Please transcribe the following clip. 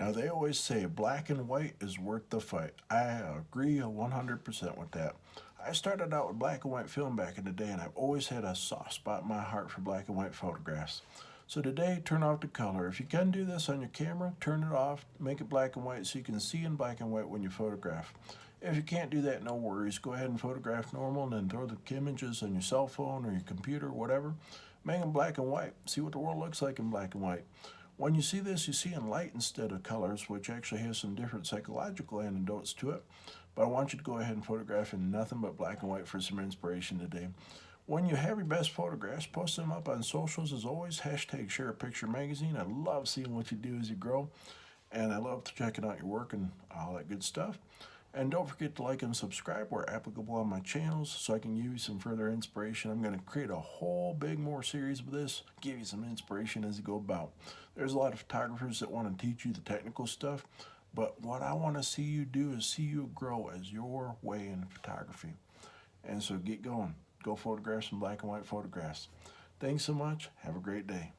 Now, they always say black and white is worth the fight. I agree 100% with that. I started out with black and white film back in the day, and I've always had a soft spot in my heart for black and white photographs. So today, turn off the color. If you can do this on your camera, turn it off, make it black and white so you can see in black and white when you photograph. If you can't do that, no worries. Go ahead and photograph normal and then throw the images on your cell phone or your computer, whatever. Make them black and white. See what the world looks like in black and white. When you see this, you see in light instead of colors, which actually has some different psychological anecdotes to it. But I want you to go ahead and photograph in nothing but black and white for some inspiration today. When you have your best photographs, post them up on socials. As always, hashtag Share a Picture Magazine. I love seeing what you do as you grow, and I love checking out your work and all that good stuff. And don't forget to like and subscribe where applicable on my channels so I can give you some further inspiration. I'm going to create a whole big more series of this, give you some inspiration as you go about. There's a lot of photographers that want to teach you the technical stuff, but what I want to see you do is see you grow as your way in photography. And so get going. Go photograph some black and white photographs. Thanks so much. Have a great day.